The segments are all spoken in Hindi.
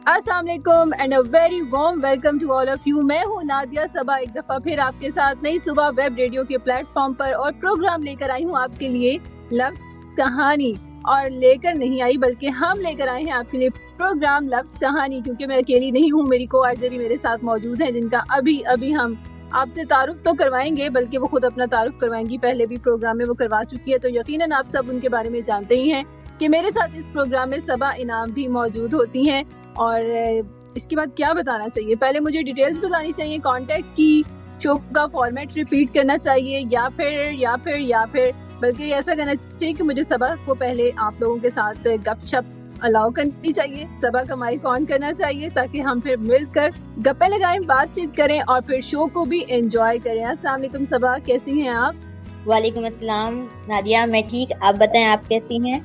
अस्सलाम वालेकुम and a very warm welcome to all of you. मैं हूँ नादिया सबा, एक दफा फिर आपके साथ नई सुबह वेब रेडियो के प्लेटफॉर्म पर और प्रोग्राम लेकर आई हूँ आपके लिए लफ्ज़ कहानी। और लेकर नहीं आई बल्कि हम लेकर आए हैं आपके लिए प्रोग्राम लफ्ज़ कहानी, क्योंकि मैं अकेली नहीं हूँ, मेरी को आरजे भी मेरे साथ मौजूद हैं, जिनका अभी अभी हम आपसे तारुफ तो करवाएंगे, बल्कि वो खुद अपना तारुफ करवाएंगी। पहले भी प्रोग्राम में वो करवा चुकी है, तो यकीनन आप सब उनके बारे में जानते ही हैं कि मेरे साथ इस प्रोग्राम में सबा इनाम भी मौजूद होती हैं। और इसके बाद क्या बताना चाहिए, पहले मुझे डिटेल्स बतानी चाहिए कॉन्टेक्ट की, शो का फॉर्मेट रिपीट करना चाहिए या फिर बल्कि ऐसा करना चाहिए कि मुझे सबा को पहले आप लोगों के साथ गपशप अलाउ करनी चाहिए, सबा का माइक ऑन करना चाहिए ताकि हम फिर मिलकर गप्पे लगाएं, बातचीत करें और फिर शो को भी एंजॉय करें। अस्सलाम वालेकुम सबा, कैसी हैं आप? वालेकुम अस्सलाम नादिया, मैं ठीक, आप बताएं आप कैसी हैं?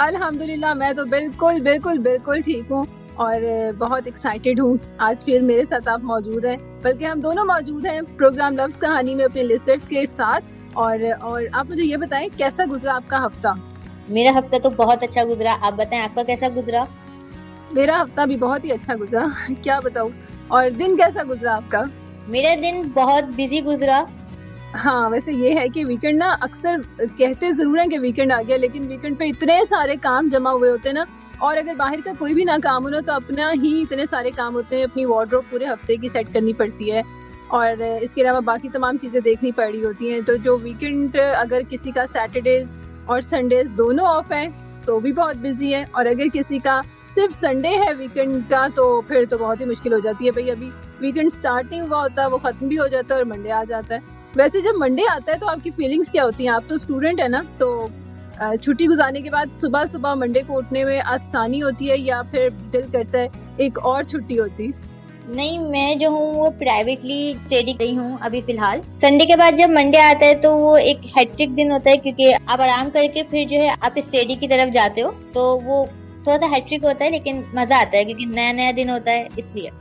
अल्हम्दुलिल्लाह, मैं तो बिल्कुल बिल्कुल बिल्कुल ठीक हूँ और बहुत एक्साइटेड हूँ। आज फिर मेरे साथ आप मौजूद हैं, बल्कि हम दोनों मौजूद हैं प्रोग्राम लफ्ज़ कहानी में अपने लिस्टर्स के साथ। और आप मुझे ये बताएं कैसा गुजरा आपका हफ्ता? मेरा हफ्ता तो बहुत अच्छा गुजरा, आप बताएं आपका कैसा गुजरा? मेरा हफ्ता भी बहुत ही अच्छा गुजरा क्या बताऊँ। और दिन कैसा गुजरा आपका? मेरा दिन बहुत बिजी गुजरा। हाँ, वैसे ये है कि वीकेंड ना, अक्सर कहते जरूर है कि वीकेंड आ गया, लेकिन वीकेंड पे इतने सारे काम जमा हुए होते हैं ना, और अगर बाहर का कोई भी ना काम हो ना तो अपना ही इतने सारे काम होते हैं, अपनी वार्डरोब पूरे हफ्ते की सेट करनी पड़ती है और इसके अलावा बाकी तमाम चीज़ें देखनी पड़ रही होती हैं। तो जो वीकेंड, अगर किसी का सैटरडेज और संडेज दोनों ऑफ है तो भी बहुत बिजी है, और अगर किसी का सिर्फ संडे है वीकेंड का तो फिर तो बहुत ही मुश्किल हो जाती है। भाई अभी वीकेंड स्टार्ट नहीं हुआ होता, वो ख़त्म भी हो जाता है और मंडे आ जाता है। वैसे जब मंडे आता है तो आपकी फीलिंग्स क्या होती हैं? आप तो स्टूडेंट है ना, तो छुट्टी गुजारने के बाद सुबह सुबह मंडे को उठने में आसानी होती है या फिर दिल करता है एक और छुट्टी होती? नहीं, मैं जो हूँ वो प्राइवेटली स्टडी कर रही हूँ अभी फिलहाल। संडे के बाद जब मंडे आता है तो वो एक हेक्टिक दिन होता है, क्योंकि आप आराम करके फिर जो है आप स्टडी की तरफ जाते हो, तो वो थोड़ा सा हेक्टिक होता है, लेकिन मजा आता है क्योंकि नया नया दिन होता है, इसलिए।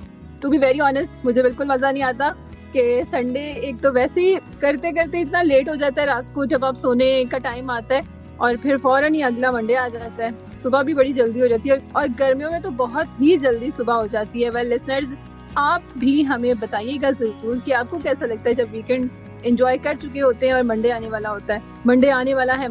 टू बी वेरी ऑनेस्ट, मुझे बिल्कुल मजा नहीं आता कि संडे एक तो वैसे ही करते करते इतना लेट हो जाता है रात को जब आप सोने का टाइम आता है, और फिर फौरन ही अगला मंडे आ जाता है। सुबह भी बड़ी जल्दी हो जाती है और गर्मियों में तो बहुत ही जल्दी सुबह हो जाती है। वेल लिसनर्स, आप भी हमें बताइएगा जरूर कि आपको कैसा लगता है जब वीकेंड एंजॉय कर चुके होते हैं और मंडे आने वाला होता है। मंडे आने वाला है,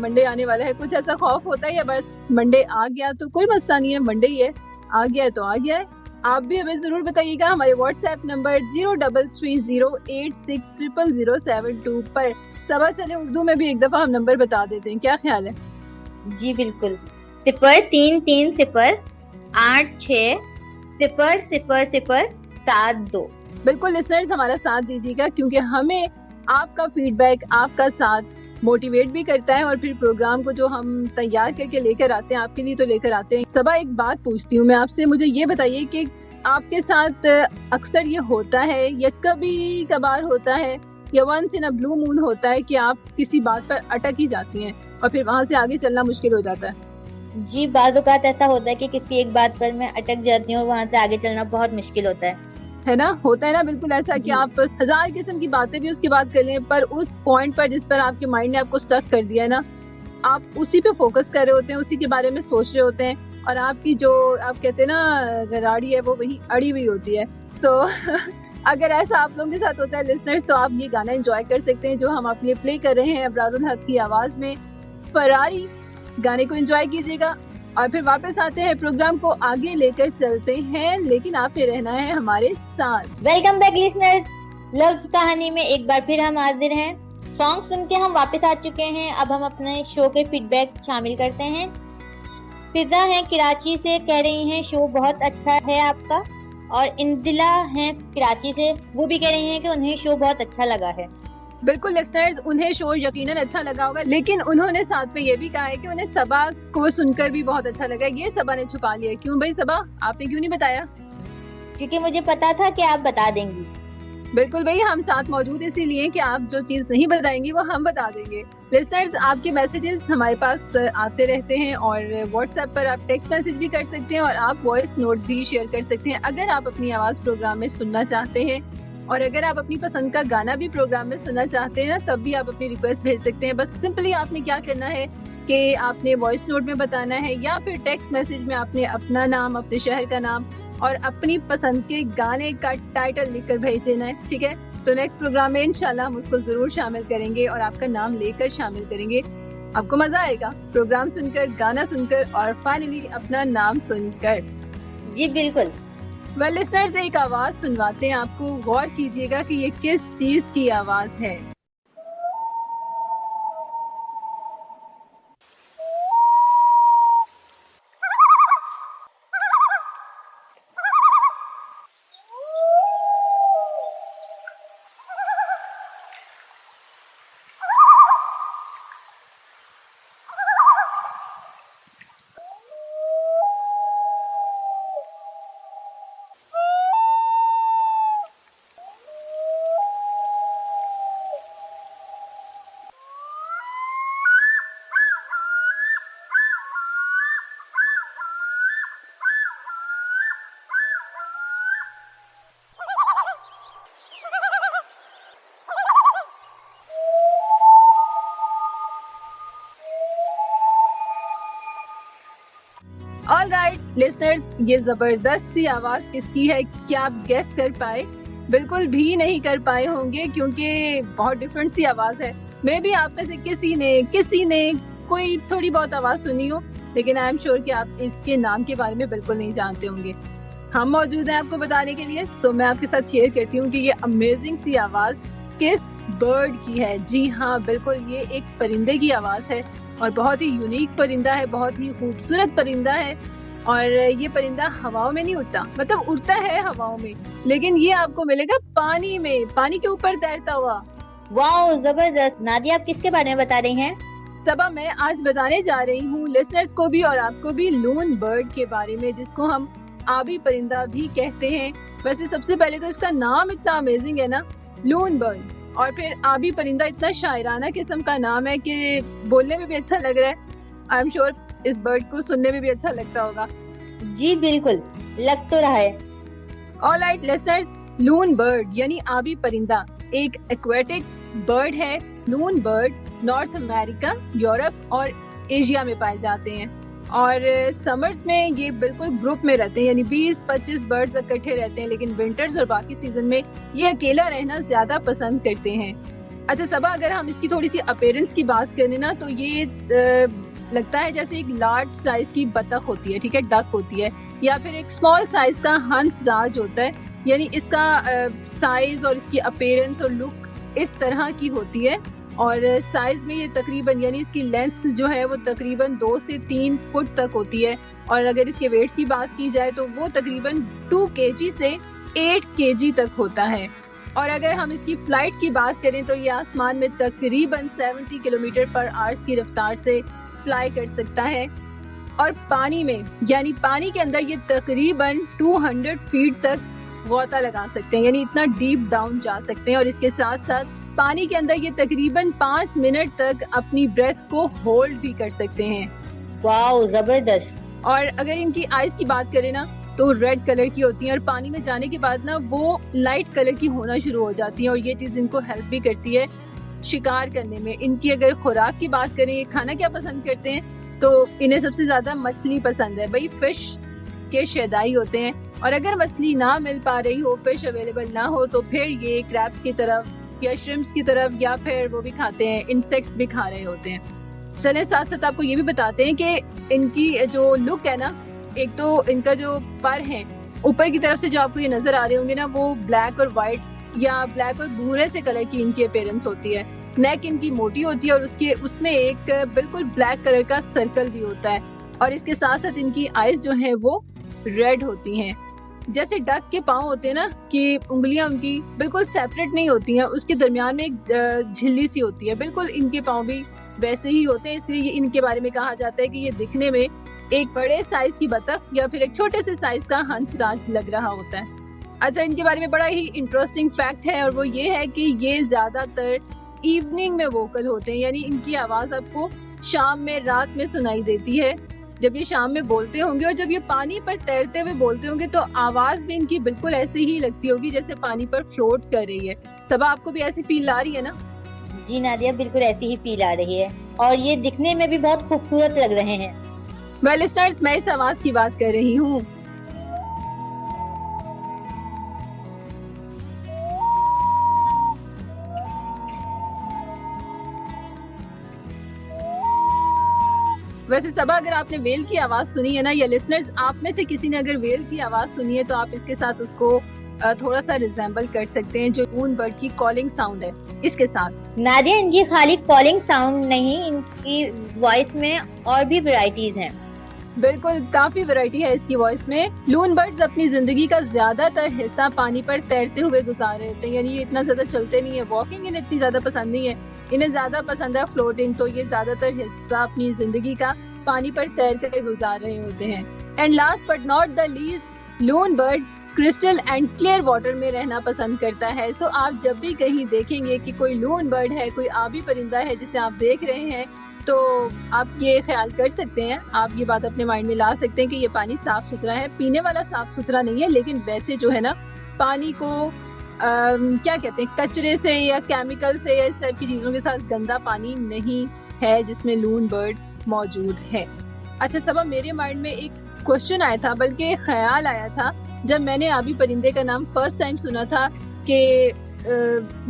कुछ ऐसा खौफ होता है या बस मंडे आ गया तो कोई मसला नहीं है, मंडे ही है, आ गया है तो आ गया है? आप भी हमें जरूर बताइएगा हमारे व्हाट्सएप नंबर 0330860072 पर। सबा चले उर्दू में भी एक दफा हम नंबर बता देते हैं, क्या ख्याल है? जी बिल्कुल, 0330860072। बिल्कुल लिसनर्स, हमारा साथ दीजिएगा क्योंकि हमें आपका फीडबैक, आपका साथ मोटिवेट भी करता है और फिर प्रोग्राम को जो हम तैयार करके लेकर आते हैं आपके लिए तो लेकर आते हैं। सबा, एक बात पूछती हूँ मैं आपसे, मुझे ये बताइए कि आपके साथ अक्सर ये होता है या कभी कभार होता है या once in a blue moon होता है कि आप किसी बात पर अटक ही जाती हैं और फिर वहाँ से आगे चलना मुश्किल हो जाता है? जी, बाज़ औक़ात ऐसा होता है कि किसी एक बात पर मैं अटक जाती हूँ और वहाँ से आगे चलना बहुत मुश्किल होता है ना, होता है ना, बिल्कुल ऐसा कि आप हजार किस्म की बातें भी उसके बाद कर लें, पर उस पॉइंट पर जिस पर आपके माइंड ने आपको स्टक कर दिया है ना, आप उसी पे फोकस कर रहे होते हैं, उसी के बारे में सोच रहे होते हैं और आपकी जो आप कहते हैं ना गराड़ी है वो वही अड़ी हुई होती है। तो अगर ऐसा आप लोगों के साथ होता है लिसनर्स, तो आप ये गाना एंजॉय कर सकते हैं जो हम आपके लिए प्ले कर रहे हैं अबरारुल हक की आवाज में, फरारी। गाने को एंजॉय कीजिएगा और फिर वापस आते हैं, प्रोग्राम को आगे लेकर चलते हैं, लेकिन आपने रहना है हमारे साथ। वेलकम बैक लिसनर्स, लफ्ज़ कहानी में एक बार फिर हम हाजिर हैं। सॉन्ग सुन के हम वापस आ चुके हैं। अब हम अपने शो के फीडबैक शामिल करते हैं। फिजा हैं कराची से, कह रही हैं शो बहुत अच्छा है आपका, और इंदिला हैं कराची से, वो भी कह रही हैं कि उन्हें शो बहुत अच्छा लगा है। बिल्कुल लिसनर्स, उन्हें शो यकीनन अच्छा लगा होगा, लेकिन उन्होंने साथ में ये भी कहा है कि उन्हें सबा को सुनकर भी बहुत अच्छा लगा। ये सबा ने छुपा लिया, क्यों भाई सबा, आपने क्यों नहीं बताया? क्योंकि मुझे पता था कि आप बता देंगी। बिल्कुल भाई, हम साथ मौजूद इसीलिए कि आप जो चीज नहीं बताएंगी वो हम बता देंगे। लिसनर्स, आपके मैसेजेस हमारे पास आते रहते हैं और व्हाट्सएप पर आप टेक्स्ट मैसेज भी कर सकते हैं और आप वॉइस नोट भी शेयर कर सकते हैं अगर आप अपनी आवाज प्रोग्राम में सुनना चाहते हैं। और अगर आप अपनी पसंद का गाना भी प्रोग्राम में सुनना चाहते हैं ना, तब भी आप अपनी रिक्वेस्ट भेज सकते हैं। बस सिंपली आपने क्या करना है कि आपने वॉइस नोट में बताना है या फिर टेक्स्ट मैसेज में आपने अपना नाम, अपने शहर का नाम और अपनी पसंद के गाने का टाइटल लिखकर भेज देना है, ठीक है। तो नेक्स्ट प्रोग्राम में इंशाल्लाह हम उसको जरूर शामिल करेंगे और आपका नाम लेकर शामिल करेंगे। आपको मजा आएगा प्रोग्राम सुनकर, गाना सुनकर और फाइनली अपना नाम सुनकर। जी बिल्कुल। वेल लिसनर्स, एक आवाज सुनवाते हैं आपको, गौर कीजिएगा कि ये किस चीज की आवाज है। ऑल राइट लिसनर्स, ये जबरदस्त सी आवाज किसकी है, क्या आप गेस कर पाए? बिल्कुल भी नहीं कर पाए होंगे क्योंकि बहुत डिफरेंट सी आवाज है। मे बी आप में से किसी ने कोई थोड़ी बहुत आवाज सुनी हो, लेकिन आई एम श्योर कि आप इसके नाम के बारे में बिल्कुल नहीं जानते होंगे। हम मौजूद हैं आपको बताने के लिए। सो मैं आपके साथ शेयर करती हूँ कि ये अमेजिंग सी आवाज किस बर्ड की है। जी हाँ, बिल्कुल ये एक परिंदे की आवाज है और बहुत ही यूनिक परिंदा है, बहुत ही खूबसूरत परिंदा है। और ये परिंदा हवाओं में नहीं उड़ता, मतलब उड़ता है हवाओं में, लेकिन ये आपको मिलेगा पानी में, पानी के ऊपर तैरता हुआ। वाओ जबरदस्त। नादिया, आप किसके बारे में बता रही हैं? सबा, मैं आज बताने जा रही हूँ लिसनर्स को भी और आपको भी लून बर्ड के बारे में, जिसको हम आबी परिंदा भी कहते हैं। वैसे सबसे पहले तो इसका नाम इतना अमेजिंग है ना, लून बर्ड, और फिर आबी परिंदा इतना शायराना किस्म का नाम है कि बोलने में भी अच्छा लग रहा है। आई एम श्योर इस बर्ड को सुनने में भी अच्छा लगता होगा। जी बिल्कुल, लग तो रहा है। ऑल राइट लिसनर्स, लून बर्ड यानी आबी परिंदा एक एक्वेटिक बर्ड है। लून बर्ड नॉर्थ अमेरिका, यूरोप और एशिया में पाए जाते हैं और समर्स में ये बिल्कुल ग्रुप में रहते हैं, यानी 20-25 बर्ड्स इकट्ठे रहते हैं, लेकिन विंटर्स और बाकी सीजन में ये अकेला रहना ज्यादा पसंद करते हैं। अच्छा सबा, अगर हम इसकी थोड़ी सी अपीयरेंस की बात करें ना, तो ये लगता है जैसे एक लार्ज साइज की बतख होती है, ठीक है, डक होती है, या फिर एक स्मॉल साइज का हंस राज होता है। यानी इसका साइज और इसकी अपीयरेंस और लुक इस तरह की होती है। और साइज में ये तकरीबन, यानी इसकी लेंथ जो है वो तकरीबन 2 से 3 फुट तक होती है। और अगर इसके वेट की बात की जाए तो वो तकरीबन 2 kg से 8 kg तक होता है। और अगर हम इसकी फ्लाइट की बात करें तो ये आसमान में तकरीबन 70 किलोमीटर पर आवर्स की रफ्तार से फ्लाई कर सकता है। और पानी में, यानी पानी के अंदर ये तकरीबन 200 फीट तक गोता लगा सकते हैं, यानी इतना डीप डाउन जा सकते हैं। और इसके साथ साथ पानी के अंदर ये तकरीबन 5 मिनट तक अपनी ब्रेथ को होल्ड भी कर सकते हैं। वाओ जबरदस्त। और अगर इनकी आईज की बात करें ना, तो रेड कलर की होती हैं और पानी में जाने के बाद ना वो लाइट कलर की होना शुरू हो जाती हैं। और ये चीज इनको हेल्प भी करती है शिकार करने में। इनकी अगर खुराक की बात करें, खाना क्या पसंद करते हैं, तो इन्हें सबसे ज्यादा मछली पसंद है। भाई फिश के शैदाई होते हैं, और अगर मछली ना मिल पा रही हो, फिश अवेलेबल ना हो, तो फिर ये क्रैब्स की तरफ या श्रिम्प्स की तरफ, या फिर वो भी खाते हैं, इंसेक्ट्स भी खा रहे होते हैं। चले साथ साथ आपको ये भी बताते हैं कि इनकी जो लुक है ना, एक तो इनका जो पर है ऊपर की तरफ से जो आपको ये नजर आ रहे होंगे ना, वो ब्लैक और व्हाइट या ब्लैक और भूरे से कलर की इनकी अपीयरेंस होती है। नेक इनकी मोटी होती है और उसमें एक बिल्कुल ब्लैक कलर का सर्कल भी होता है। और इसके साथ साथ इनकी आईज जो है वो रेड होती हैं। जैसे डक के पाँव होते हैं ना, कि उंगलियां उनकी बिल्कुल सेपरेट नहीं होती हैं, उसके दरमियान में एक झिल्ली सी होती है, बिल्कुल इनके पाँव भी वैसे ही होते हैं। इसलिए इनके बारे में कहा जाता है कि ये दिखने में एक बड़े साइज की बतख या फिर एक छोटे से साइज का हंसराज लग रहा होता है। अच्छा, इनके बारे में बड़ा ही इंटरेस्टिंग फैक्ट है, और वो ये है कि ये ज्यादातर इवनिंग में वोकल होते हैं, यानी इनकी आवाज आपको शाम में, रात में सुनाई देती है। जब ये शाम में बोलते होंगे और जब ये पानी पर तैरते हुए बोलते होंगे, तो आवाज भी इनकी बिल्कुल ऐसी ही लगती होगी जैसे पानी पर फ्लोट कर रही है। सबा, आपको भी ऐसी फील आ रही है ना? जी नादिया, बिल्कुल ऐसी ही फील आ रही है, और ये दिखने में भी बहुत खूबसूरत लग रहे हैं। वेल लिसनर्स, मैं इस आवाज की बात कर रही हूँ। वैसे सबा, अगर आपने वेल की आवाज सुनी है ना, या लिसनर्स आप में से किसी ने अगर वेल की आवाज सुनी है तो आप इसके साथ उसको थोड़ा सा रिजेंबल कर सकते हैं, जो लून बर्ड की कॉलिंग साउंड है इसके साथ। नादिया, इनकी खाली कॉलिंग साउंड नहीं, इनकी वॉइस में और भी वैरायटीज हैं। बिल्कुल, काफी वैरायटी है इसकी वॉइस में। लून बर्ड्स अपनी जिंदगी का ज्यादातर हिस्सा पानी पर तैरते हुए गुजार रहे होते हैं, यानी ये इतना ज्यादा चलते नहीं है, वॉकिंग इन्हें इतनी ज्यादा पसंद नहीं है, इन्हें ज्यादा पसंद है फ्लोटिंग। तो ये ज्यादातर हिस्सा अपनी जिंदगी का पानी पर तैर कर गुजार रहे होते हैं। And last but not the least, loon bird crystal and clear water में रहना पसंद करता है। सो आप जब भी कहीं देखेंगे कि कोई लून बर्ड है, कोई आबी परिंदा है जिसे आप देख रहे हैं, तो आप ये ख्याल कर सकते हैं, आप ये बात अपने माइंड में ला सकते हैं कि ये पानी साफ सुथरा है, पीने वाला साफ सुथरा नहीं है, लेकिन वैसे जो है ना, पानी को क्या कहते हैं, कचरे से या केमिकल से या इस टाइप की चीजों के साथ गंदा पानी नहीं है जिसमें लून बर्ड मौजूद है। अच्छा सबा, मेरे माइंड में एक क्वेश्चन आया था, बल्कि एक ख्याल आया था जब मैंने आबी परिंदे का नाम फर्स्ट टाइम सुना था कि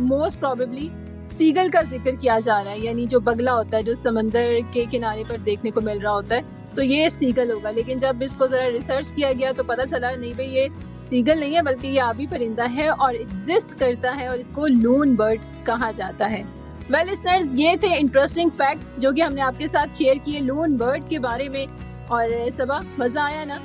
मोस्ट प्रोबेबली सीगल का जिक्र किया जा रहा है, यानी जो बगला होता है जो समंदर के किनारे पर देखने को मिल रहा होता है, तो ये सीगल होगा। लेकिन जब इसको जरा रिसर्च किया गया तो पता चला नहीं भाई, ये सीगल नहीं है बल्कि ये आबी परिंदा है और एग्जिस्ट करता है और इसको लून बर्ड कहा जाता है। वेल लिसनर्स, ये थे इंटरेस्टिंग फैक्ट्स जो कि हमने आपके साथ शेयर किए लून बर्ड के बारे में। और सबा, मजा आया ना?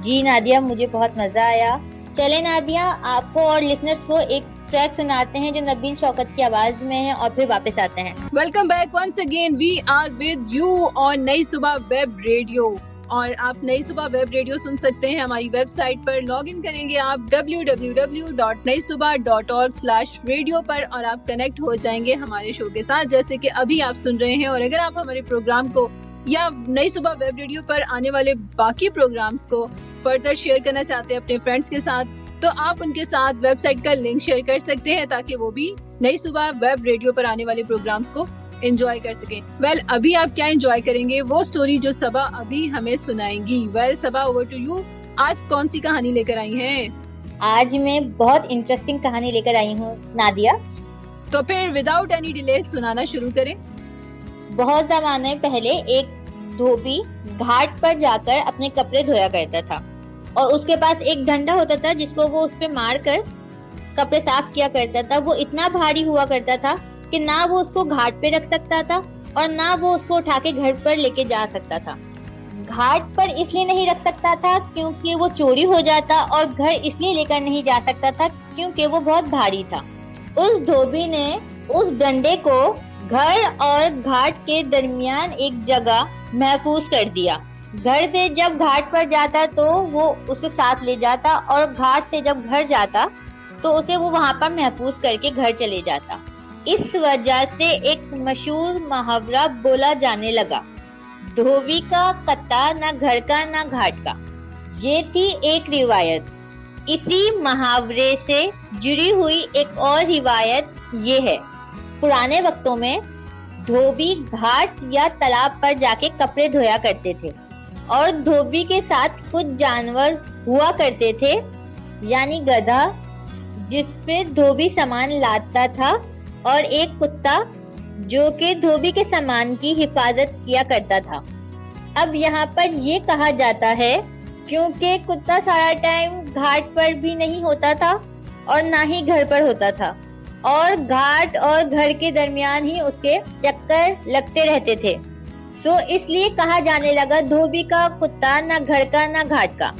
जी नादिया, मुझे बहुत मजा आया। चले नादिया, आपको और लिसनर्स को एक ट्रैक सुनाते हैं जो नबील शौकत की आवाज में है और फिर वापस आते हैं। Welcome back once again, we are with you on नई सुबह वेब रेडियो। और आप नई सुबह वेब रेडियो सुन सकते हैं हमारी वेबसाइट पर। लॉग इन करेंगे आप www.naisuba.org/radio पर और आप कनेक्ट हो जाएंगे हमारे शो के साथ, जैसे कि अभी आप सुन रहे हैं। और अगर आप हमारे प्रोग्राम को या नई सुबह वेब रेडियो पर आने वाले बाकी प्रोग्राम्स को फर्दर शेयर करना चाहते हैं अपने फ्रेंड्स के साथ, तो आप उनके साथ वेबसाइट का लिंक शेयर कर सकते हैं ताकि वो भी नई सुबह वेब रेडियो पर आने वाले प्रोग्राम्स को एंजॉय कर सकें। वेल अभी आप क्या एंजॉय करेंगे? वो स्टोरी जो सबा अभी हमें सुनाएंगी। Well Saba, over to you. आज कौन सी कहानी लेकर आई हैं? आज मैं बहुत इंटरेस्टिंग कहानी लेकर आई हूँ नादिया। तो फिर विदाउट एनी डिले सुनाना शुरू करें। बहुत जमाने पहले एक धोबी घाट पर जाकर अपने कपड़े धोया करता था और उसके पास एक डंडा होता था जिसको वो उस पे मार कर कपड़े साफ किया करता था। वो इतना भारी हुआ करता था कि ना वो उसको घाट पे रख सकता था और ना वो उसको उठा के घर पर लेके जा सकता था। घाट पर इसलिए नहीं रख सकता था क्योंकि वो चोरी हो जाता और घर इसलिए लेकर नहीं जा सकता था क्योंकि वो बहुत भारी था। उस धोबी ने उस डंडे को घर और घाट के दरमियान एक जगह महफूज कर दिया। घर से जब घाट पर जाता तो वो उसे साथ ले जाता और घाट से जब घर जाता तो उसे वो वहाँ पर महफूज करके घर चले जाता। इस वजह से एक मशहूर मुहावरा बोला जाने लगा, धोबी का कत्ता ना घर का ना घाट का। ये थी एक रिवायत। इसी मुहावरे से जुड़ी हुई एक और रिवायत ये है, पुराने वक्तों में धोबी घाट या तालाब पर जाके कपड़े धोया करते थे और धोबी के साथ कुछ जानवर हुआ करते थे, यानी गधा जिस पे धोबी सामान लादता था और एक कुत्ता जो कि धोबी के सामान की हिफाजत किया करता था। अब यहाँ पर ये कहा जाता है क्योंकि कुत्ता सारा टाइम घाट पर भी नहीं होता था और ना ही घर पर होता था और घाट और घर के दरमियान ही उसके चक्कर लगते रहते थे, सो इसलिए कहा जाने लगा धोबी का कुत्ता ना घर का ना घाट का।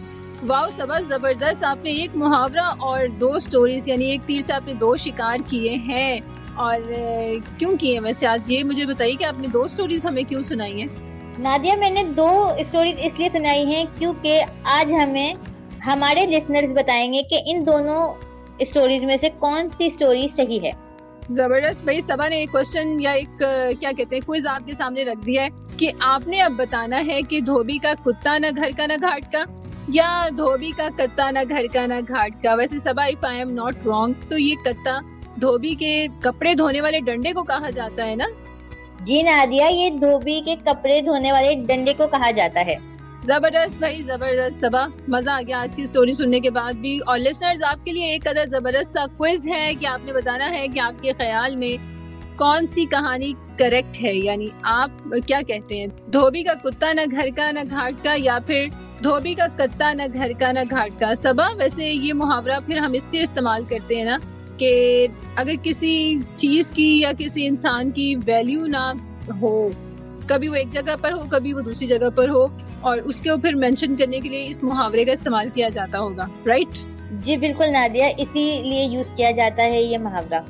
वाह सबा, जबरदस्त। आपने एक मुहावरा और दो स्टोरीज, यानी एक तीर से आपने दो शिकार किए हैं। और क्यों किए वैसे आज? ये मुझे बताइए कि आपने दो स्टोरीज हमें क्यों सुनाई है? नादिया, मैंने दो स्टोरीज इसलिए सुनाई हैं क्योंकि आज हमें हमारे लिसनर्स बताएंगे कि इन दोनों स्टोरीज में से कौन सी स्टोरी सही है। जबरदस्त भाई। सबा ने एक क्वेश्चन या एक क्या कहते हैं क्विज आपके सामने रख दिया है कि आपने अब बताना है कि धोबी का कुत्ता ना घर का ना घाट का, या धोबी का कत्ता ना घर का ना घाट का। वैसे Saba, if I am not wrong, तो ये कत्ता धोबी के कपड़े धोने वाले डंडे को कहा जाता है ना? जी नादिया, ये धोबी के कपड़े धोने वाले डंडे को कहा जाता है। जबरदस्त भाई, जबरदस्त। सबा, मजा आ गया आज की स्टोरी सुनने के बाद भी। और लिसनर्स, आपके लिए एक कदर जबरदस्त सा क्विज है कि आपने बताना है कि आपके ख्याल में कौन सी कहानी करेक्ट है? यानी आप क्या कहते हैं, धोबी का कुत्ता न घर का न घाट का, या फिर धोबी का कत्ता न घर का न घाट का? सबा, वैसे ये मुहावरा फिर हम इसलिए इस्तेमाल करते हैं ना कि अगर किसी चीज की या किसी इंसान की वैल्यू ना हो, कभी वो एक जगह पर हो कभी वो दूसरी जगह पर हो, और उसके फिर मेंशन करने के लिए इस मुहावरे का इस्तेमाल किया जाता होगा, राइट? जी बिल्कुल नादिया, इसीलिए यूज किया जाता है ये मुहावरा।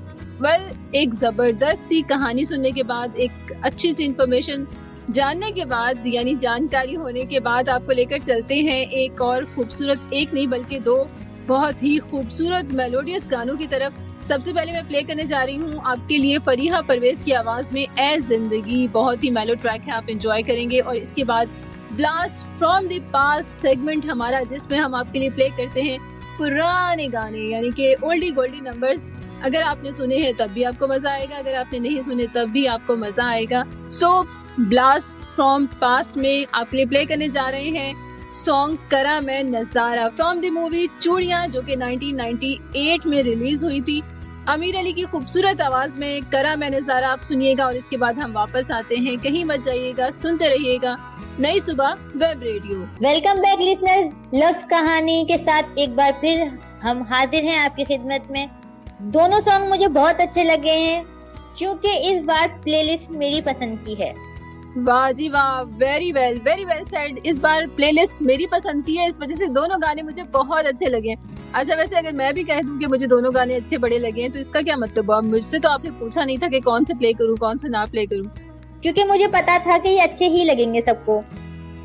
एक जबरदस्त सी कहानी सुनने के बाद, एक अच्छी सी इंफॉर्मेशन जानने के बाद, यानी जानकारी होने के बाद, आपको लेकर चलते हैं एक और खूबसूरत, एक नहीं बल्कि दो बहुत ही खूबसूरत मेलोडियस गानों की तरफ। सबसे पहले मैं प्ले करने जा रही हूँ आपके लिए फरीहा परवेज की आवाज में ए जिंदगी। बहुत ही मेलो ट्रैक है, आप एंजॉय करेंगे। और इसके बाद blast from the past segment हमारा, जिसमें हम आपके लिए प्ले करते हैं पुराने गाने, यानी कि ओल्डी गोल्डी नंबर्स। अगर आपने सुने हैं तब भी आपको मजा आएगा, अगर आपने नहीं सुने तब भी आपको मजा आएगा। सो ब्लास्ट फ्रॉम पास्ट में आपके लिए प्ले करने जा रहे हैं सॉन्ग करा मैं नजारा फ्रॉम द मूवी चूड़ियां, जो कि 1998 में रिलीज हुई थी। आमिर अली की खूबसूरत आवाज में करा मैं नजारा आप सुनिएगा, और इसके बाद हम वापस आते हैं। कहीं मत जाइएगा, सुनते रहिएगा नई सुबह web radio. Welcome back listeners, loves कहानी के साथ एक बार फिर हम हाजिर हैं आपकी खिदमत में। दोनों सॉन्ग मुझे बहुत अच्छे लगे हैं, क्योंकि इस बार प्लेलिस्ट मेरी पसंद की है। वाह जी वाह, वेरी वेल सेड। इस बार प्लेलिस्ट मेरी पसंद की है, इस वजह से दोनों गाने मुझे बहुत अच्छे लगे। अच्छा, वैसे अगर मैं भी कह दूं कि मुझे दोनों गाने अच्छे बड़े लगे हैं, तो इसका क्या मतलब हुआ? मुझसे तो आपने पूछा नहीं था कि कौन से प्ले करूं कौन से ना प्ले करूं। क्योंकि मुझे पता था कि ये अच्छे ही लगेंगे सबको।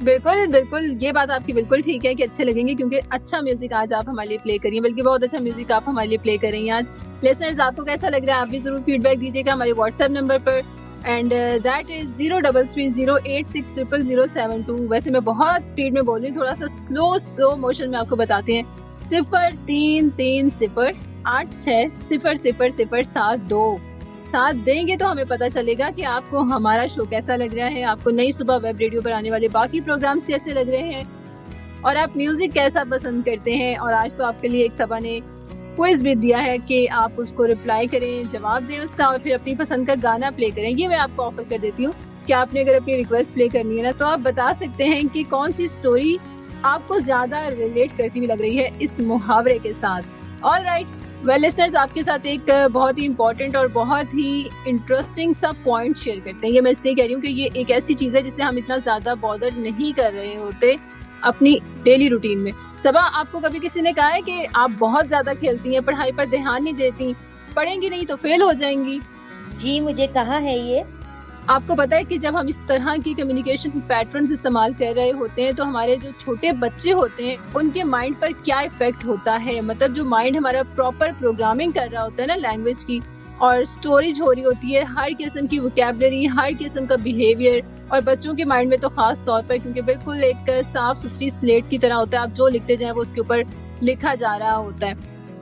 बिल्कुल बिल्कुल, ये बात आपकी बिल्कुल ठीक है कि अच्छे लगेंगे, क्योंकि अच्छा म्यूजिक आज आप हमारे लिए प्ले करिए, बल्कि बहुत अच्छा म्यूजिक आप हमारे लिए प्ले कर रही हैं आज। लिसनर्स, आपको कैसा लग रहा है? आप भी जरूर फीडबैक दीजिएगा हमारे व्हाट्सएप नंबर पर, एंड दैट इज 0330860072। वैसे मैं बहुत स्पीड में बोल रही हूँ, थोड़ा सा स्लो मोशन में आपको बताते हैं। 0330860072 साथ देंगे तो हमें पता चलेगा कि आपको हमारा शो कैसा लग रहा है, आपको नई सुबह वेब रेडियो पर आने वाले बाकी प्रोग्राम्स कैसे लग रहे हैं, और आप म्यूजिक कैसा पसंद करते हैं। और आज तो आपके लिए एक सबा ने क्विज भी दिया है कि आप उसको रिप्लाई करें, जवाब दें उसका, और फिर अपनी पसंद का गाना प्ले करें। ये मैं आपको ऑफर कर देती हूँ कि आपने अगर अपनी रिक्वेस्ट प्ले करनी है ना, तो आप बता सकते हैं कि कौन सी स्टोरी आपको ज्यादा रिलेट करती हुई लग रही है इस मुहावरे के साथ। ऑलराइट, वेल लिसनर्स, आपके साथ एक बहुत ही इंपॉर्टेंट और बहुत ही इंटरेस्टिंग सा पॉइंट शेयर करते हैं। ये मैं इसलिए कह रही हूँ कि ये एक ऐसी चीज है जिसे हम इतना ज्यादा बॉदर नहीं कर रहे होते अपनी डेली रूटीन में। सबा, आपको कभी किसी ने कहा है कि आप बहुत ज्यादा खेलती हैं, पढ़ाई पर ध्यान नहीं देती, पढ़ेंगी नहीं तो फेल हो जाएंगी? जी, मुझे कहा है ये। आपको पता है कि जब हम इस तरह की कम्युनिकेशन पैटर्न्स इस्तेमाल कर रहे होते हैं, तो हमारे जो छोटे बच्चे होते हैं उनके माइंड पर क्या इफेक्ट होता है? मतलब जो माइंड हमारा प्रॉपर प्रोग्रामिंग कर रहा होता है ना लैंग्वेज की, और स्टोरेज हो रही होती है हर किस्म की वोकैबुलरी, हर किस्म का बिहेवियर, और बच्चों के माइंड में तो खास तौर पर, क्योंकि बिल्कुल एक साफ सुथरी स्लेट की तरह होता है, आप जो लिखते जाएं वो उसके ऊपर लिखा जा रहा होता है।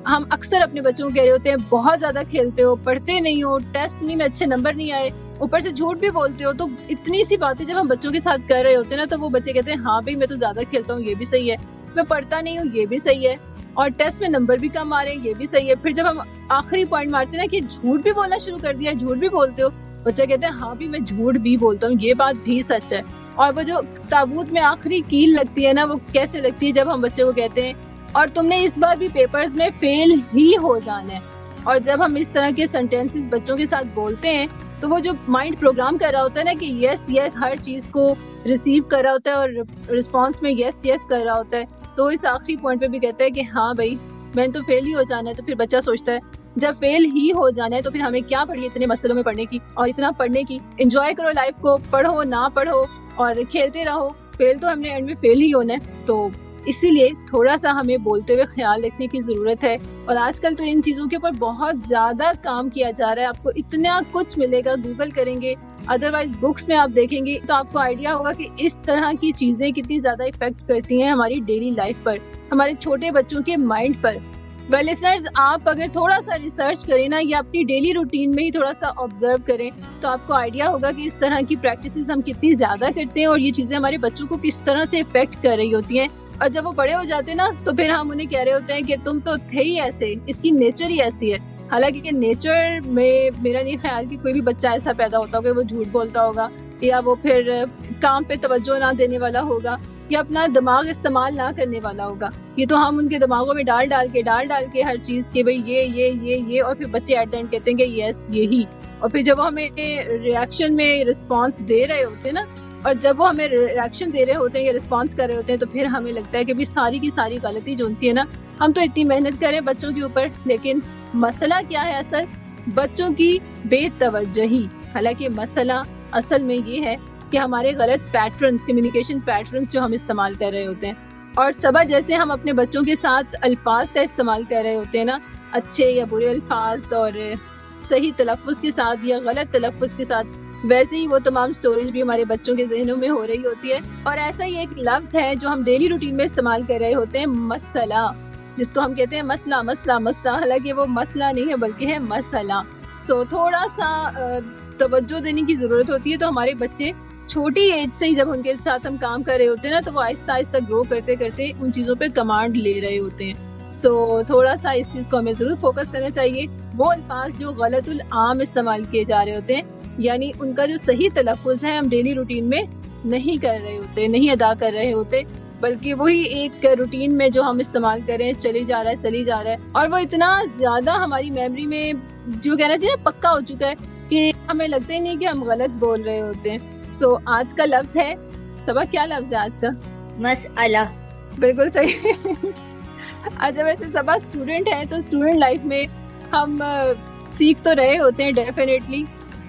हम अक्सर अपने बच्चों को कह रहे होते हैं बहुत ज्यादा खेलते हो, पढ़ते नहीं हो, टेस्ट में अच्छे नंबर नहीं आए, ऊपर से झूठ भी बोलते हो। तो इतनी सी बातें जब हम बच्चों के साथ कर रहे होते हैं ना, तो वो बच्चे कहते हैं हाँ भाई, मैं तो ज्यादा खेलता हूँ, ये भी सही है, मैं पढ़ता नहीं हूँ, ये भी सही है, और टेस्ट में नंबर भी कम आ रहे हैं, ये भी सही है। फिर जब हम आखिरी पॉइंट मारते हैं ना कि झूठ भी बोलना शुरू कर दिया, झूठ भी बोलते हो, बच्चा कहते हैं हाँ भी मैं झूठ भी बोलता हूँ, ये बात भी सच है। और वो जो ताबूत में आखिरी कील लगती है ना, वो कैसे लगती है जब हम बच्चे को कहते हैं और तुमने इस बार भी पेपर्स में फेल ही हो जाना है। और जब हम इस तरह के सेंटेंसेस बच्चों के साथ बोलते हैं, तो वो जो माइंड प्रोग्राम कर रहा होता है ना कि यस यस हर चीज को रिसीव कर रहा होता है और रिस्पॉन्स में यस यस कर रहा होता है, तो इस आखिरी पॉइंट पे भी कहता है कि हाँ भाई मैंने तो फेल ही हो जाना है। तो फिर बच्चा सोचता है जब फेल ही हो जाना है तो फिर हमें क्या पढ़ी इतने मसलों में पढ़ने की, और इतना पढ़ने की, एंजॉय करो लाइफ को, पढ़ो ना पढ़ो और खेलते रहो, फेल तो हमने एंड में फेल ही होना है। तो इसीलिए थोड़ा सा हमें बोलते हुए ख्याल रखने की जरूरत है। और आजकल तो इन चीजों के ऊपर बहुत ज्यादा काम किया जा रहा है, आपको इतना कुछ मिलेगा, गूगल करेंगे, अदरवाइज बुक्स में आप देखेंगे तो आपको आइडिया होगा कि इस तरह की चीजें कितनी ज्यादा इफेक्ट करती हैं हमारी डेली लाइफ पर, हमारे छोटे बच्चों के माइंड पर। वेल लिसनर्स, आप अगर थोड़ा सा रिसर्च करें ना, या अपनी डेली रूटीन में ही थोड़ा सा ऑब्जर्व करें, तो आपको आइडिया होगा कि इस तरह की प्रैक्टिसेस हम कितनी ज्यादा करते हैं और ये चीजें हमारे बच्चों को किस तरह से इफेक्ट कर रही होती हैं। और जब वो बड़े हो जाते हैं ना, तो फिर हम उन्हें कह रहे होते हैं कि तुम तो थे ही ऐसे, इसकी नेचर ही ऐसी है। हालांकि नेचर में मेरा नहीं ख्याल कि कोई भी बच्चा ऐसा पैदा होता होगा वो झूठ बोलता होगा या वो फिर काम पे तवज्जो ना देने वाला होगा या अपना दिमाग इस्तेमाल ना करने वाला होगा। ये तो हम उनके दिमागों में डाल डाल के हर चीज़ के भाई ये और फिर बच्चे एट द एंड कहते हैं कि यस यही, और फिर जब वो हमें रिएक्शन में रिस्पॉन्स दे रहे होते हैं ना, और जब वो हमें रिएक्शन दे रहे होते हैं या रिस्पॉन्स कर रहे होते हैं तो फिर हमें लगता है कि भी सारी की सारी गलती जो उनसी है ना, हम तो इतनी मेहनत करें बच्चों के ऊपर, लेकिन मसला क्या है असल, बच्चों की बेतवज्जही। हालांकि मसला असल में ये है कि हमारे गलत पैटर्न्स, कम्युनिकेशन पैटर्न्स जो हम इस्तेमाल कर रहे होते हैं। और सबा जैसे हम अपने बच्चों के साथ अल्फाज का इस्तेमाल कर रहे होते हैं ना, अच्छे या बुरे अल्फाज और सही तलफ़्फ़ुज़ के साथ या गलत तलफ़्फ़ुज़ के साथ, वैसे ही वो तमाम स्टोरीज भी हमारे बच्चों के जहनों में हो रही होती है। और ऐसा ही एक लफ्ज़ है जो हम डेली रूटीन में इस्तेमाल कर रहे होते हैं, मसला, जिसको हम कहते हैं मसला मसला मसला। हालांकि वो मसला नहीं है बल्कि है मसला। सो थोड़ा सा तवज्जो देने की ज़रूरत होती है। तो हमारे बच्चे छोटी एज से ही जब उनके साथ हम काम कर रहे होते हैं ना, तो वो आहिस्ता आहिस्ता ग्रो करते करते उन चीज़ों पे कमांड ले रहे होते हैं। सो थोड़ा सा इस चीज़ को हमें ज़रूर फोकस करना चाहिए। वो अल्फाज जो गलतुल आम इस्तेमाल किए जा रहे होते हैं, यानी उनका जो सही तलफ़्फ़ुज़ है हम डेली रूटीन में नहीं कर रहे होते, नहीं अदा कर रहे होते, बल्कि वही एक रूटीन में जो हम इस्तेमाल करें चली जा रहा है और वो इतना ज़्यादा हमारी मेमोरी में जो कहना चाहिए पक्का हो चुका है कि हमें लगता ही नहीं कि हम गलत बोल रहे होते हैं। सो आज का लफ्ज़ है सबा, क्या लफ्ज़ है आज का? मसअला। बिल्कुल सही। अच्छा, वैसे सबा स्टूडेंट है तो स्टूडेंट लाइफ में हम सीख तो रहे होते हैं डेफिनेटली,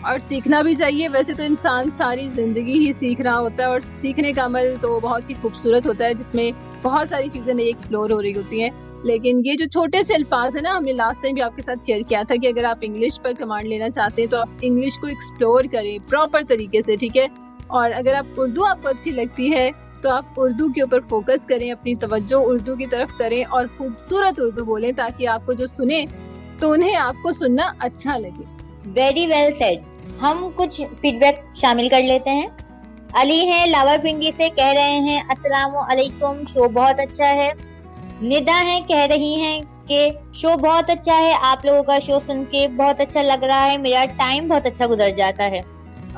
और सीखना भी चाहिए। वैसे तो इंसान सारी जिंदगी ही सीख रहा होता है और सीखने का अमल तो बहुत ही खूबसूरत होता है, जिसमें बहुत सारी चीज़ें नई एक्सप्लोर हो रही होती हैं। लेकिन ये जो छोटे से अल्फाज है ना, हमने लास्ट टाइम भी आपके साथ शेयर किया था कि अगर आप इंग्लिश पर कमांड लेना चाहते हैं तो आप इंग्लिश को एक्सप्लोर करें प्रॉपर तरीके से, ठीक है। और अगर आप उर्दू आपको अच्छी लगती है तो आप उर्दू के ऊपर फोकस करें, अपनी तवज्जो उर्दू की तरफ करें और खूबसूरत उर्दू बोलें, ताकि आपको जो सुने तो उन्हें आपको सुनना अच्छा लगे। Very well said. हम कुछ फीडबैक शामिल कर लेते हैं। अली है लावरपिंडी से, कह रहे हैं अस्सलामु अलैकुम, शो बहुत अच्छा है। निदा है, कह रही हैं कि शो बहुत अच्छा है, आप लोगों का शो सुन के बहुत अच्छा लग रहा है, मेरा टाइम बहुत अच्छा गुजर जाता है।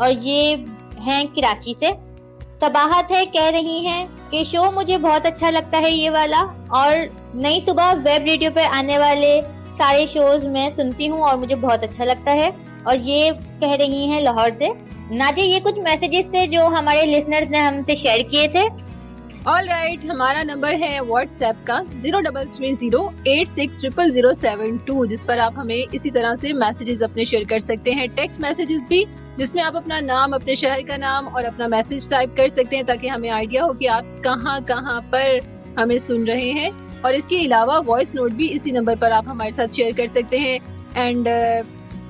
और ये हैं कराची से। सबाहत है, कह रही हैं कि शो मुझे बहुत अच्छा लगता है ये वाला, और नई सुबह वेब रेडियो पे आने वाले सारे शोज मैं सुनती हूँ और मुझे बहुत अच्छा लगता है। और ये कह रही हैं लाहौर से। नादिया, ये कुछ मैसेजेस थे जो हमारे लिसनर्स ने हमसे शेयर किए थे। ऑल राइट, हमारा नंबर है व्हाट्सएप का 0330860072, जिस पर आप हमें इसी तरह से मैसेजेस अपने शेयर कर सकते हैं। टेक्स्ट मैसेजेस भी, जिसमें आप अपना नाम, अपने शहर का नाम और अपना मैसेज टाइप कर सकते हैं, ताकि हमें आइडिया हो कि आप कहाँ कहाँ पर हमें सुन रहे हैं। और इसके अलावा वॉइस नोट भी इसी नंबर पर आप हमारे साथ शेयर कर सकते हैं। एंड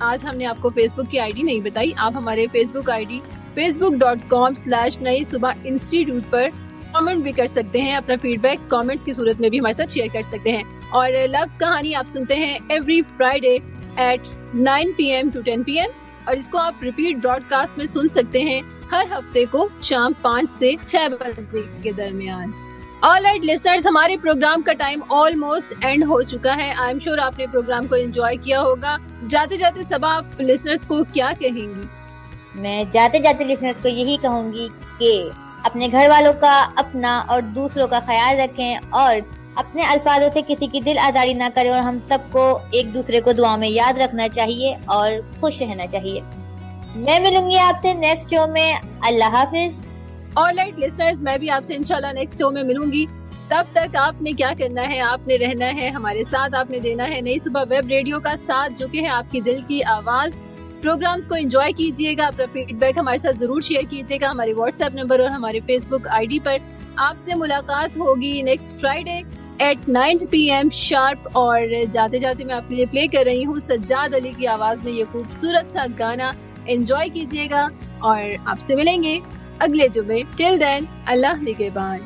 आज हमने आपको फेसबुक की आईडी नहीं बताई, आप हमारे फेसबुक आईडी facebook.com/नई सुबह इंस्टीट्यूट पर कमेंट भी कर सकते हैं। अपना फीडबैक कमेंट्स की सूरत में भी हमारे साथ शेयर कर सकते हैं। और लफ्ज़ कहानी आप सुनते हैं every Friday at 9 PM to 10 PM, और इसको आप रिपीट ब्रॉडकास्ट में सुन सकते हैं हर हफ्ते को शाम 5 से 6 बजे के दरमियान। ऑलराइट लिसनर्स, हमारे प्रोग्राम का टाइम ऑलमोस्ट एंड हो चुका है। आई एम श्योर आपने प्रोग्राम को एंजॉय किया होगा। जाते जाते सब आप लिसनर्स को क्या कहेंगी? मैं जाते जाते लिसनर्स को यही कहूंगी कि अपने घर वालों का, अपना और दूसरों का ख्याल रखें और अपने अल्फाजों से किसी की दिल आजारी ना करें, और हम सबको एक दूसरे को दुआ में याद रखना चाहिए और खुश रहना चाहिए। मैं मिलूंगी आपसे नेक्स्ट शो में। अल्लाह हाफिज। ऑलराइट लिसनर्स, मैं भी आपसे इंशाल्लाह नेक्स्ट शो में मिलूंगी। तब तक आपने क्या करना है, आपने रहना है हमारे साथ, आपने देना है नई सुबह वेब रेडियो का साथ, जो कि है आपकी दिल की आवाज। प्रोग्राम्स को एंजॉय कीजिएगा, अपना फीडबैक हमारे साथ जरूर शेयर कीजिएगा हमारे व्हाट्सएप नंबर और हमारे फेसबुक आईडी पर। आपसे मुलाकात होगी next Friday at 9 PM sharp. और जाते जाते मैं आपके लिए प्ले कर रही हूँ सज्जाद अली की आवाज में ये खूबसूरत सा गाना। एंजॉय कीजिएगा और आपसे मिलेंगे अगले जुमे। टिल देन, अल्लाह निगहबान।